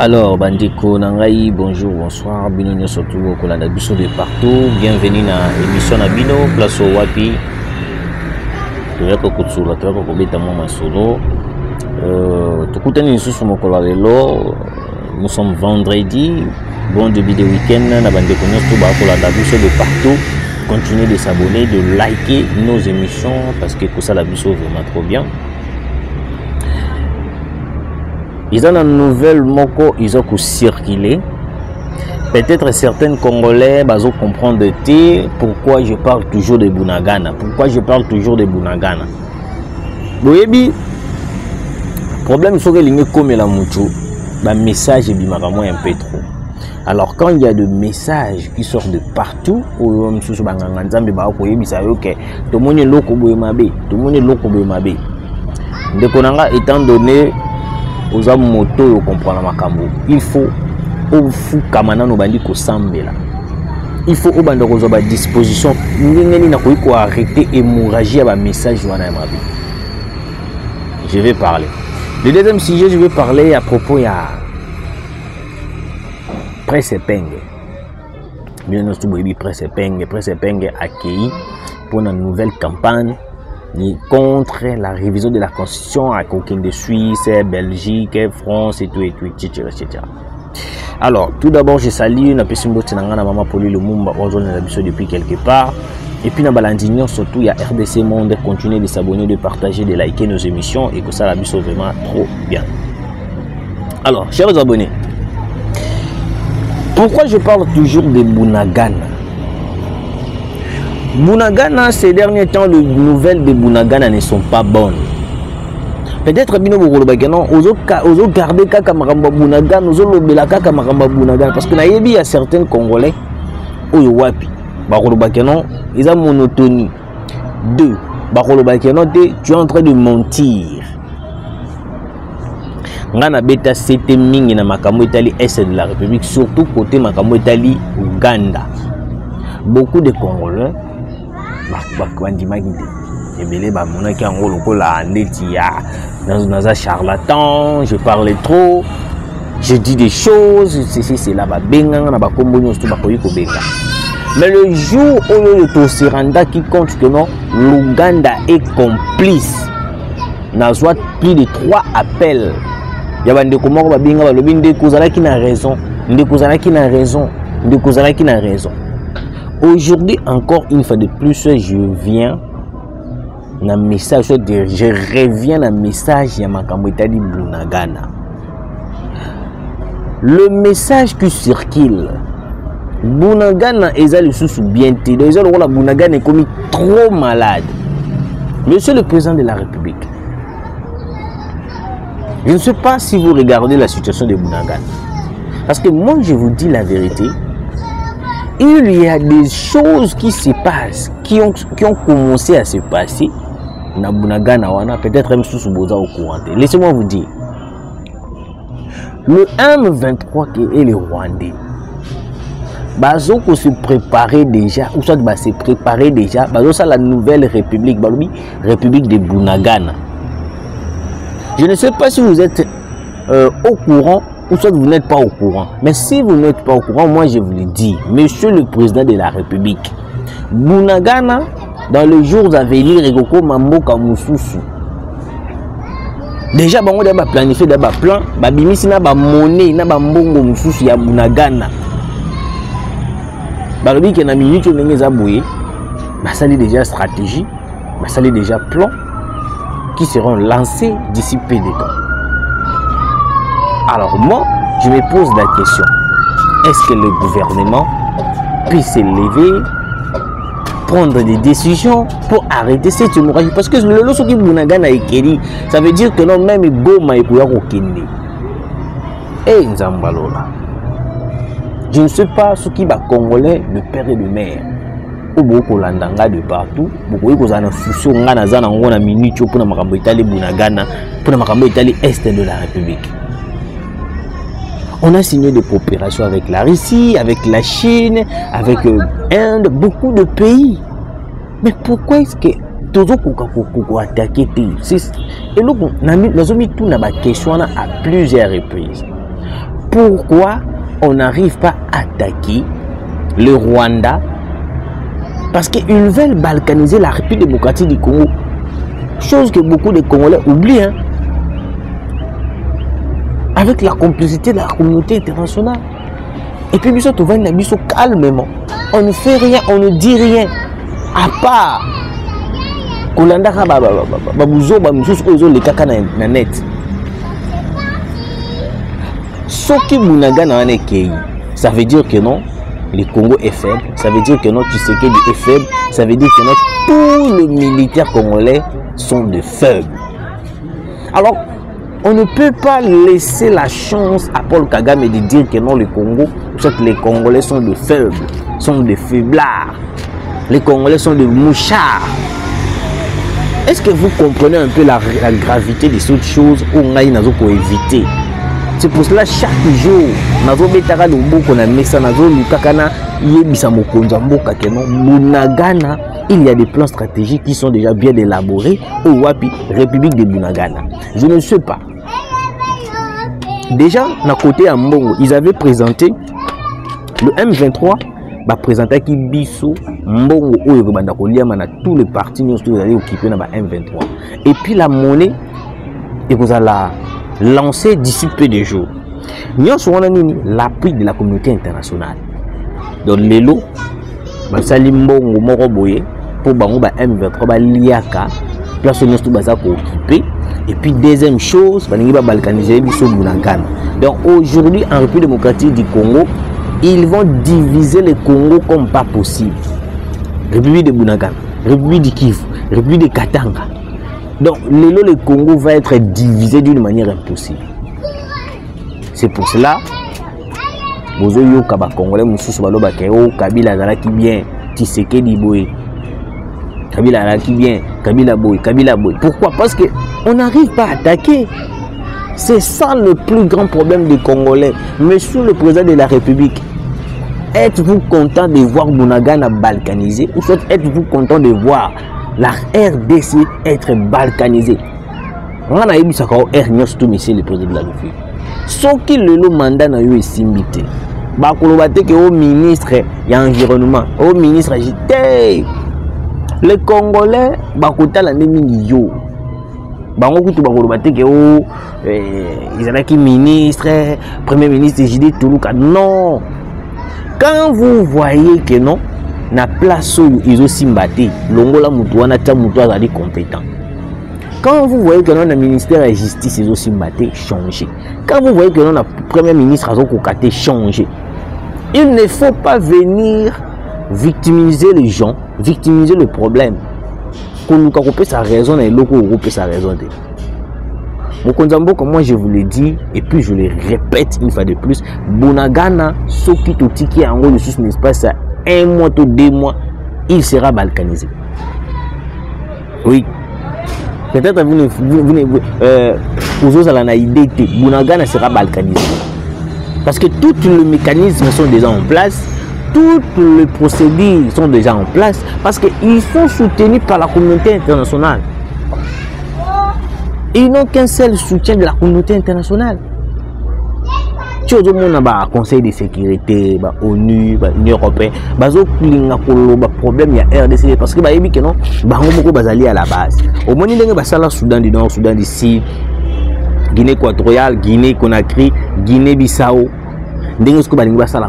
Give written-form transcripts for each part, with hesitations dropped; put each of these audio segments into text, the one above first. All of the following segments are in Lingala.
Alors, Bandiko Nangai, bonjour, bonsoir, Bino surtout au Kolanda Biso de partout. Bienvenue dans l'émission Nabino, place au Wapi. Toyako Kutsula, Toyako Kobeta Mama Solo. Tukutani sous mon Kolalelo. Nous sommes vendredi, bon début de week-end. Nabandeko Nyosto Kolanda Biso de partout. Continuez de s'abonner, de liker nos émissions parce que Kosala Biso vraiment trop bien. Ils ont une nouvelle moko, ils ont circulé. Peut-être certains Congolais vont comprendre pourquoi je parle toujours de Bunagana. Pourquoi je parle toujours de Bunagana. Boyebi, problème c'est que les comme la mucho, bah message est bimaramo un peu trop. Alors quand il y a des messages qui sortent de partout, ou même sous banganzambe ba ko yebi sa yo ke to moni loko boyemabe, to moni loko boyemabe. Ndekonanga étant donné aux hommes moto comprendre makambo, il faut au fou kamana no bandi ko sambela, il faut au bando ko ba disposition ngeni na ko arrêter hémorragie ba message wana ya mabe. Je vais parler. Le deuxième sujet, je vais parler à propos ya Presse Penge. Bien nous tout Presse Penge accueilli pour une nouvelle campagne contre la révision de la Constitution à coquine de Suisse, Belgique, France et tout, etc. Alors, tout d'abord, je salue la personne qui maman Poli Lumumba depuis quelque part. Et puis, dans l'indignon, surtout, il y a RDC Monde. Continuez de s'abonner, de partager, de liker nos émissions et que ça la bise vraiment trop bien. Alors, chers abonnés, pourquoi je parle toujours de Bunagana? Bunagana, ces derniers temps, les nouvelles de Bunagana ne sont pas bonnes. Peut-être que nous garder Kamaramba Bunagana, nous allons le Kamaramba Bunagana, parce qu'il y a certains Congolais, ils ont monotonie. Deux, tu es en train de mentir. Ngana beta c'était mingi na makambo Italie est de la République, surtout côté makambo Italie Ouganda. Beaucoup de Congolais charlatan, je parle trop, je dis des choses, c'est là mais le jour où le Tosiranda qui compte que non, l'Ouganda est complice, n'a soit plus de 3 appels. Il y a des comment va bien qui n'a raison, qui n'a raison, qui n'a raison. Aujourd'hui, encore une fois de plus, je viens dans message, je reviens dans message de Makamwetali Bunagana. Le message qui circule, Bunagana est le sous bien tiré. Bunagana est comme trop malade. Monsieur le président de la République, je ne sais pas si vous regardez la situation de Bunagana. Parce que moi, je vous dis la vérité. Il y a des choses qui se passent, qui ont commencé à se passer. Peut-être même sous Boza au courant. Laissez-moi vous dire. Le M23 qui est le Rwandais, Bazo se préparer déjà, ou soit se préparer déjà, Bazo ça la nouvelle république, République de Bunagana. Je ne sais pas si vous êtes au courant ou soit vous n'êtes pas au courant. Mais si vous n'êtes pas au courant, moi je vous le dis, monsieur le président de la République, Bunagana, dans les jours à venir, Egoko Mamboka Moussousou. Déjà, on a planifié un plan, Babimisi na ba monnaie, na ba mbongo Moussousou ya Bunagana. Balobi qui na minute on est aboué, ça est déjà stratégie, ça est déjà plan qui seront lancés d'ici peu de temps. Alors moi, je me pose la question, est-ce que le gouvernement peut se lever, prendre des décisions pour arrêter cette hémorragie? Parce que le loso qui Bunagana ekeli, ça veut dire que non, même Goma et Kouya Kokende. Et Nzambalola. Je ne sais pas ce qui va Congolais, le père et le mère. Ou beaucoup landanga de partout, beaucoup de gens sont en minute pour la Makambo Italie Bunagana, pour la Makambo Italie Est de la République. On a signé des coopérations avec la Russie, avec la Chine, avec l'Inde, beaucoup de pays. Mais pourquoi est-ce que tout le monde a attaqué? Et nous avons mis tout dans la question à plusieurs reprises. pourquoi on n'arrive pas à attaquer le Rwanda? Parce qu'ils veulent balkaniser la République démocratique du Congo. Chose que beaucoup de Congolais oublient. Hein? Avec la complicité de la communauté internationale. Et puis, nous sommes calmement. On ne fait rien, on ne dit rien. À part Kolanda les kaka na net. Soki Bunagana ça veut dire que non, le Congo est faible. Ça veut dire que non, Tshisekedi est faible. Ça veut dire que non, tous les militaires congolais sont de faibles. Alors, on ne peut pas laisser la chance à Paul Kagame de dire que non, le Congo, soit que les Congolais sont de faibles, sont de faiblards. Les Congolais sont des mouchards. Est-ce que vous comprenez un peu la gravité de cette chose où on a éviter? C'est pour cela chaque jour, il y a des plans stratégiques qui sont déjà bien élaborés au Wapi, République de Bunagana. Je ne sais pas. Déjà, à côté à Mbongo, ils avaient présenté le M23. Présenté qui biso Mbongo tous les partis nous allaient occuper dans M23 et puis la monnaie et vous allez la lancer d'ici peu de jours. Nous avons l'appui de la communauté internationale. Donc les lots basali Mbongo moko boye pour bango M23 liaka place nous tout baza ko occuper et puis deuxième chose baningi ba balkaniser biso Bunagana. Donc aujourd'hui en République démocratique du Congo, ils vont diviser le Congo comme pas possible. République de Bunagana, République du Kivu, République de Katanga. Donc, le Congo va être divisé d'une manière impossible. C'est pour cela, Bozoyo Kaba Congolais, Moussous Baloba Keo, Kabila Zalaki bien, Tshisekedi Boy. Kabila Zalaki bien, Kabila Boy, Kabila Boy. Pourquoi? Parce qu'on n'arrive pas à attaquer. C'est ça le plus grand problème des Congolais. Monsieur le président de la République, êtes-vous content de voir Bunagana balkanisé ou soit êtes-vous content de voir la RDC être balkanisée? On a eu ça quand monsieur le président de la République. Sauf qu'il le mandat n'a eu simbité. Bakolobate que au ministre y a environnement, au ministre agité. Les Congolais bakota la nemi yo. Bango kutu bakolobate que au Izalaki ministre, premier ministre JD Toulouka. Non. Quand vous voyez que non, na place où ils ont simbaté, l'ongola mutuana ta mutuana ali compétent. Quand vous voyez que non, le ministère de la Justice ils ont simbaté, changé. Quand vous voyez que non, le premier ministre a kokaté, changé. Il ne faut pas venir victimiser les gens, victimiser le problème. Qu'on nous coupe sa raison et l'autre coupe sa raison. Comme moi je vous l'ai dit et puis je le répète une fois de plus, Bunagana, Soki Totiki en gros de l'espace à 1 mois ou 2 mois, il sera balkanisé. Oui. Peut-être vous avez une idée que Bunagana sera balkanisé. Parce que tous les mécanismes sont déjà en place, toutes les procédures sont déjà en place, parce qu'ils sont soutenus par la communauté internationale. Ils n'ont qu'un seul soutien de la communauté internationale. Tu as un Conseil de sécurité, ONU, l'Union européenne, il y a un problème, il y a RDC, parce que non, il y a à la base. Au moins, il y a le Soudan du Nord, Soudan du Sud, Guinée équatoriale, Guinée Conakry, Guinée Bissau. Il y a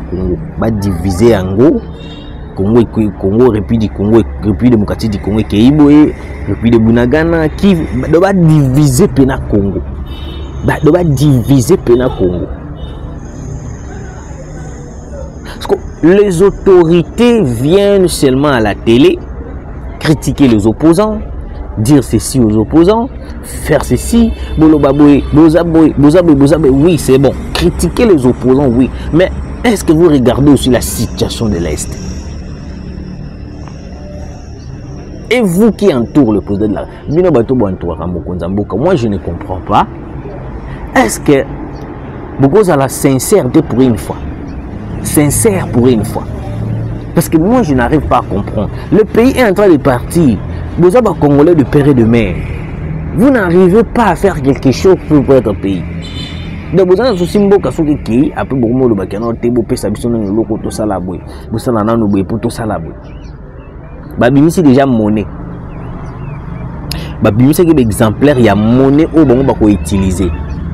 Congo, divisé en gros. Congo, République du Congo, République démocratique du Congo, Keiboé, République de Bunagana, qui doit diviser Pena Congo. Doit diviser Pena Congo. Parce que les autorités viennent seulement à la télé critiquer les opposants, dire ceci aux opposants, faire ceci, oui c'est bon, critiquer les opposants, oui, mais est-ce que vous regardez aussi la situation de l'Est? Et vous qui entourez le président de la République, moi je ne comprends pas. Est-ce que vous avez la sincérité pour une fois? Sincère pour une fois. Parce que moi je n'arrive pas à comprendre. Le pays est en train de partir. Vous avez un Congolais de père et de mère. Vous n'arrivez pas à faire quelque chose pour votre pays. Donc vous avez aussi mboka soki ki après beaucoup mo lobaki na te bo pesa biso na loko to sala boy bo sala na no boy pour to sala boy ba bimisi déjà monnaie ba bimisi ke exemplaire ya monnaie o bango ba ko utiliser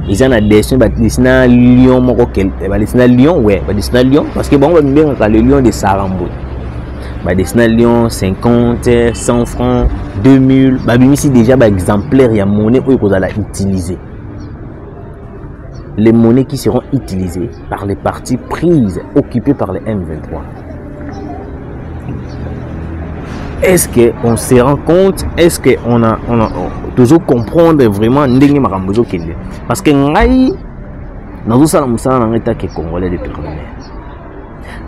ils en a dessin ba dessin lion moko kel ba dessin lion ouais ba dessin lion parce que bango ba mbengaka le lion de Saramboy ba dessin lion 50 100 francs 2000 ba bimisi déjà ba exemplaire ya monnaie o ko za utiliser. Les monnaies qui seront utilisées par les parties prises, occupées par les M23. Est-ce qu'on se rend compte? Est-ce qu'on a toujours comprendre vraiment Ndenge Marambozo Kende? Parce que Ngai, dans tout ça, nous sommes en état qui est congolais depuis longtemps.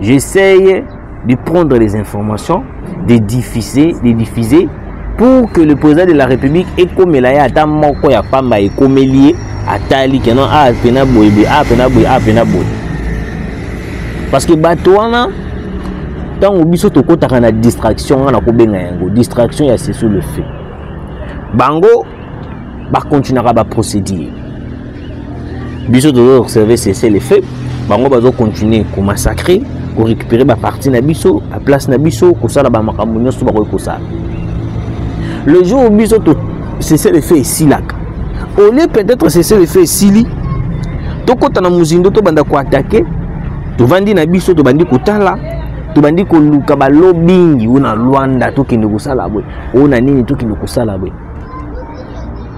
J'essaye de prendre les informations, de diffuser pour que le président de la République ait comme il a été moko ya pamba et comme lié atali que non a pena boy parce que batoana tant obiso to kota kana distraction na ko benga yango distraction ya c'est sur le fait bango ba continuera ba procédure biso to observer cesser les faits bango bazo continuer ko massacrer ko récupérer ba partie na biso à place na biso ko sala ba makambo nyoso ba ko sala. Le jour où biso to cesser les faits ici là au lieu peut-être cesser les faits ici to kota na muzindo to banda ko attaquer to vandi na biso to bandi ko tala to bandi ko luka ba lobingi una Luanda to kende ko sala boy ona nini to kende ko sala boy.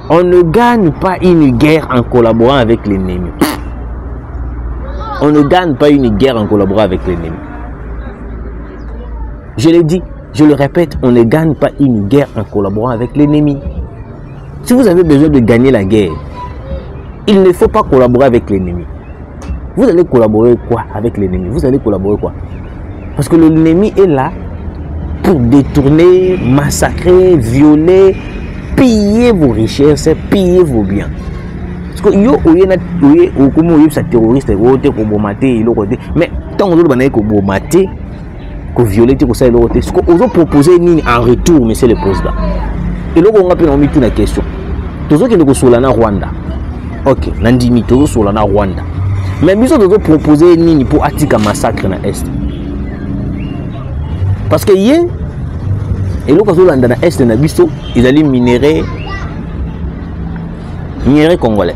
On ne gagne pas une guerre en collaborant avec l'ennemi. On ne gagne pas une guerre en collaborant avec l'ennemi. Je l'ai dit, je le répète, on ne gagne pas une guerre en collaborant avec l'ennemi. Si vous avez besoin de gagner la guerre, il ne faut pas collaborer avec l'ennemi. Vous allez collaborer quoi avec l'ennemi? Vous allez collaborer quoi? Parce que l'ennemi est là pour détourner, massacrer, violer, piller vos richesses, piller vos biens. Parce que yo comme yo sa terroriste ko bomate mais tant on doit ko bomate ko violer ko ça l'autre ce qu'on proposer ni en retour monsieur le président. Et là on a pu mettre une question. Tozo ki ko sola na Rwanda. OK, nandimi tozo sola na Rwanda. Mais biso tozo proposer nini pour atika massacre na est. Parce que hier et là ko landa na est na biso ils allaient minerai congolais.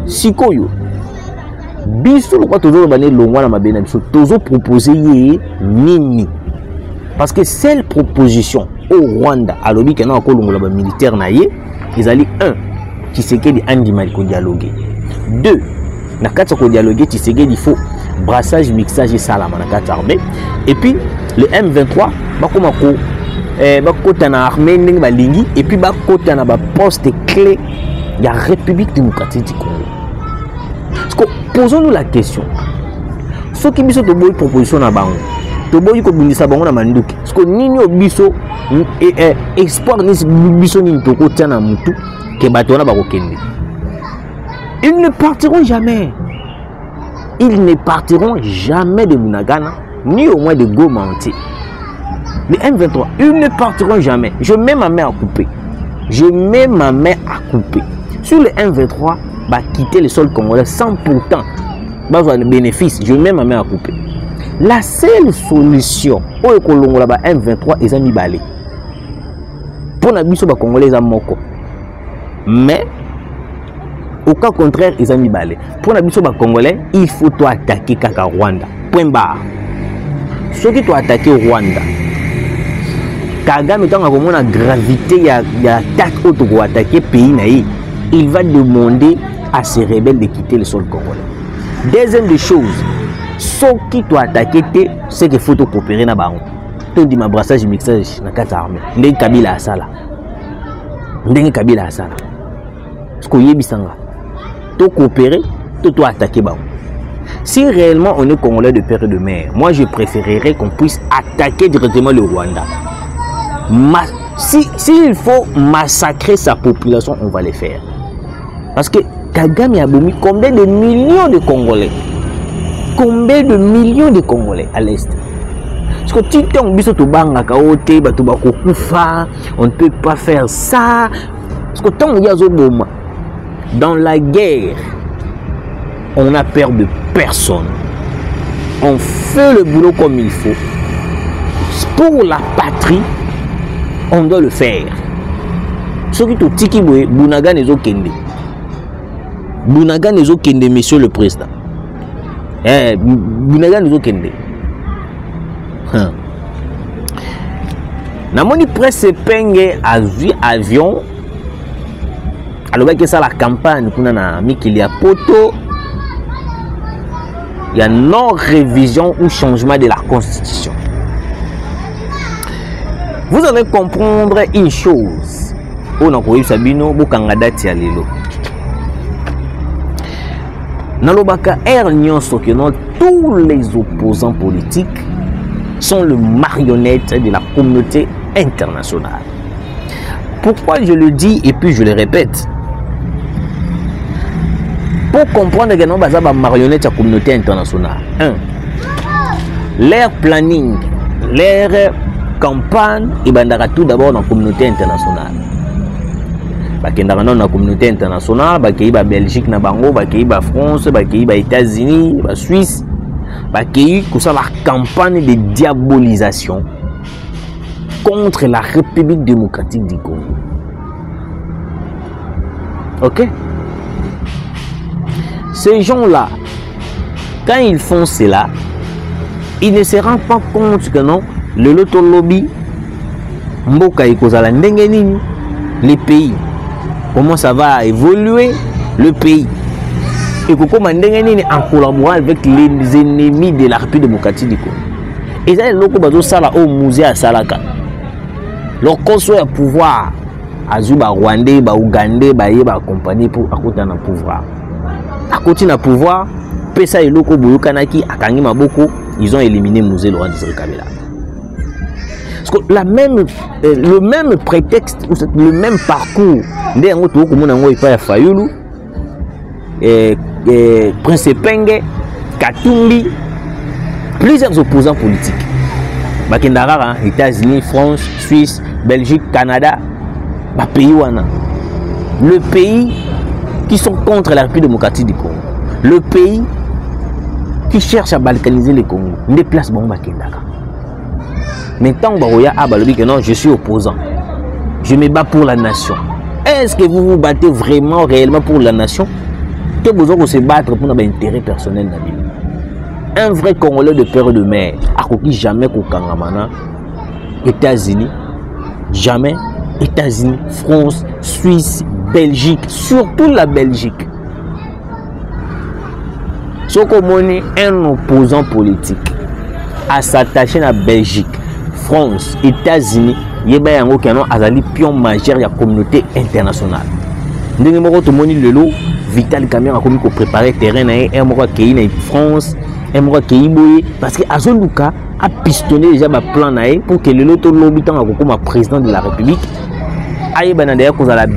Sikoyo biso lo kwa tozo bané longwa na mabena biso tozo proposer ye nini. Parce que cette proposition au Rwanda à l'obi que na ko longola ba militaire na ye ils allaient qui c'est que di andimali ko dialoguer. 2 na kati ko dialoguer qui c'est que il faut brassage mixage et salama na kati armée et puis le M23 bakoma ko bakota na armée ndenge balingi et puis bakota na ba poste clé ya République démocratique du Congo. Posons-nous la question. Ce qui biso to boy proposition na bango. To boy ko bindisa bango na manduki. Parce que nini obiso espoir ni biso ni to ko tiana mutu ke bato na bako kende. Ils ne partiront jamais. Ils ne partiront jamais de Bunagana ni au moins de Goma entier. Les M23, ils ne partiront jamais. Je mets ma main à couper. Je mets ma main à couper. Sur le M23, bah, quitter le sol congolais sans pourtant avoir le bénéfice. Je mets ma main à couper. La seule solution au Colongo là M23 ils ont mis balé. Pour la biso ba congolais ils ont moko. Mais au cas contraire ils ont mis balé. Pour la biso ba congolais il faut toi attaquer kaka Rwanda. Point barre. Ceux qui toi attaquer Rwanda. Kagame tant que la gravité ya attaque auto attaquer pays naï. Il va demander à ces rebelles de quitter le sol congolais. Deuxième des choses, ce qui doit attaquer, c'est qu'il faut coopérer na bango. Tout dit ma brassage mixage na kata armée. Ndenge Kabila asala. Ndenge Kabila asala. Ce qu'on y bisanga. Tout coopérer, tout doit attaquer bango. Si réellement on est congolais de père et de mère, moi je préférerais qu'on puisse attaquer directement le Rwanda. S'il faut massacrer sa population, on va le faire. Parce que Kagame a boumi combien de millions de Congolais? Combien de millions de Congolais à l'Est? Parce que tu on ne peut pas faire ça. Parce que tant qu'il y a Zoboma, Dans la guerre, on n'a peur de personne. On fait le boulot comme il faut. Pour la patrie, on doit le faire. Ce qui est tiki boye, Bounaga nezo kende. Bounaga nezo kende, monsieur le président. Bounaga nezo kende. Namoni presse penge avion. Alors que ça la campagne kuna na mikili ya poto. Il y a non-révision ou changement de la constitution. Vous allez comprendre une chose. On a connu Sabino, Bukangada Tialilo. Nalobaka Nyonso, tous les opposants politiques sont les marionnettes de la communauté internationale. Pourquoi je le dis et puis je le répète? Pour comprendre que nous sommes des marionnettes de la communauté internationale. 1. Leur planning, leur campagne, ils bandara tout d'abord dans la communauté internationale. Bakendara dans la communauté internationale, bakeiba Belgique na bango, bakeiba France, bakeiba États-Unis, ba Suisse, bakei tout ça la campagne de diabolisation contre la République démocratique du Congo. OK? Ces gens-là, quand ils font cela, ils ne se rendent pas compte que non, le loto lobby, mboka ikozala ndenge nini, les pays, comment ça va évoluer, le pays, et comment ndenge nini en collaborant avec les ennemis de la République démocratique du Congo. Et ça, loko bazo sala au musée à Salaka. Leur conso à pouvoir, azuba Rwandais, ba Ougandais, ba yeba compagnie pour akota na pouvoir. À côté de pouvoir, Pesa et Loko Boyokanaki, Akangi Maboko, ils ont éliminé Mouzé Laurent Désiré Kabila. Parce que le même prétexte, le même parcours, Prince Penge, Katumbi, plusieurs opposants politiques. Bakendara, États-Unis, France, Suisse, Belgique, Canada, pays wana. Le pays qui sont contre la République démocratique du Congo. Le pays qui cherche à balkaniser le Congo. Ne place bon Bakendaka. Maintenant, non, je suis opposant. Je me bats pour la nation. Est-ce que vous vous battez vraiment, réellement pour la nation? Que vous avez se battre pour notre intérêt personnel? Un vrai Congolais de père et de mère, à qui jamais qu'au Kangamana, États-Unis, jamais, États-Unis, France, Suisse, Belgique, surtout la Belgique. Ce qu'on est un opposant politique à s'attacher à la Belgique, France, États-Unis, il y a un pion majeur de la communauté internationale. Nous avons le lot, Vital Kamera a préparé le terrain, un mois qui est en France, un mois qui est en parce que Azoluka a pistonné déjà un plan pour que le lot de l'habitant comme président de la République aille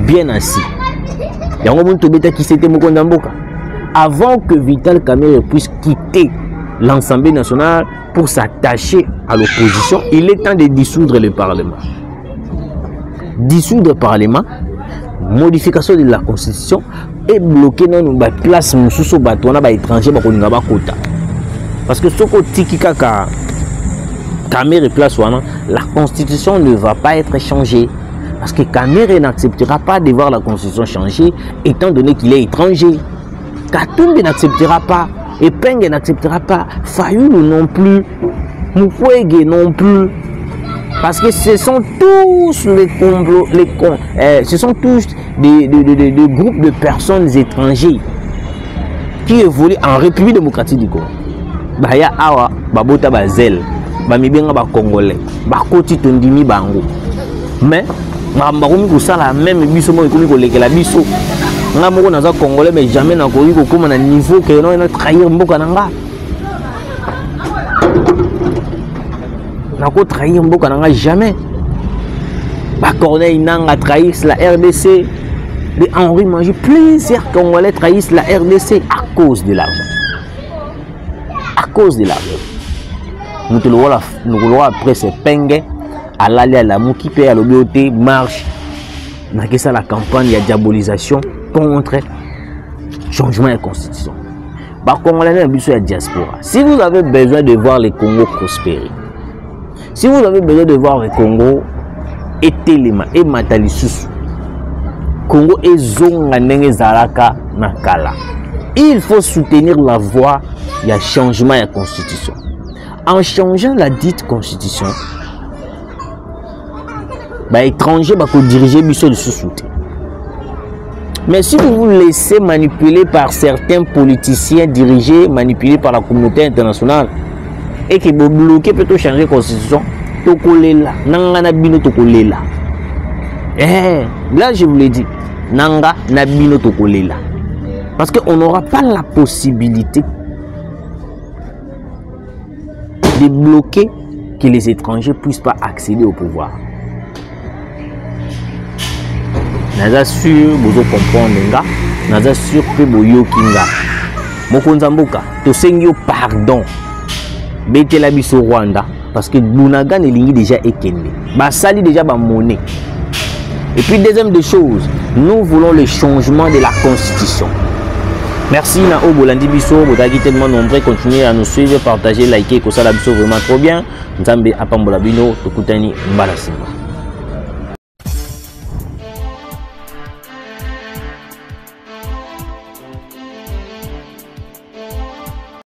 bien assis. Il y a un moment qui s'était Mokondamboka. Avant que Vital Kamera puisse quitter l'Assemblée nationale pour s'attacher à l'opposition, il est temps de dissoudre le Parlement. Dissoudre le Parlement, modification de la Constitution et bloquer la place sous les étrangers parce que ce qui Kamera place la Constitution ne va pas être changée. Parce que Kamera n'acceptera pas de voir la Constitution changer étant donné qu'il est étranger. Katumbi n'acceptera pas. Et Penge n'acceptera pas. Fayulu non plus. Mukwege non plus. Parce que ce sont tous les complots, ce sont tous des groupes de personnes étrangers qui évoluent en République démocratique du Congo. Baya awa, babota bazel, bamibenga ba Congolais, bakoti tondimi bango. Mais bakomi kosala même biso mo ekomi kolekela biso. Nga moko naza Congolais mais jamais nakoki kokoma na niveau que non na trahir mboka nanga. Nako trahir mboka nanga jamais. Ba Corneille Nanga trahissent la RDC. Les Henri Mangi, plusieurs Congolais trahissent la RDC à cause de l'argent. À cause de l'argent. Nous te le voyons après ces Penge à l'aller à la Mouki à l'OBOT marche. N'a que ça la campagne, il y a diabolisation. contre changement de la constitution. Par Congolais, la diaspora. Si vous avez besoin de voir le Congo prospérer, si vous avez besoin de voir le Congo et Telema et Matalissus, Congo et Zonga Nenge Zaraka Nakala, il faut soutenir la voie du changement de la constitution. En changeant la dite constitution, les étrangers vont diriger le sous-soutien. Mais si vous vous laissez manipuler par certains politiciens dirigés, manipulés par la communauté internationale, et que vous bloquez plutôt changer la constitution, là je vous l'ai dit, Nanga Nabino Tokolela. Parce qu'on n'aura pas la possibilité de bloquer que les étrangers ne puissent pas accéder au pouvoir. Naza sûr, vous comprendre, naza sûr que vous yokinga. Mokonzamboka, to sengyo pardon. Bete la biso Rwanda parce que Bunagan est déjà ekende. Ba sali déjà ba monnaie. Et puis deuxième des choses, nous voulons le changement de la constitution. Merci Nao Bolandi Biso, vous avez tellement nombreux, continuez à nous suivre, partager, liker, que ça la biso vraiment trop bien. Nzambe apambola bino, tokutani mbala simba.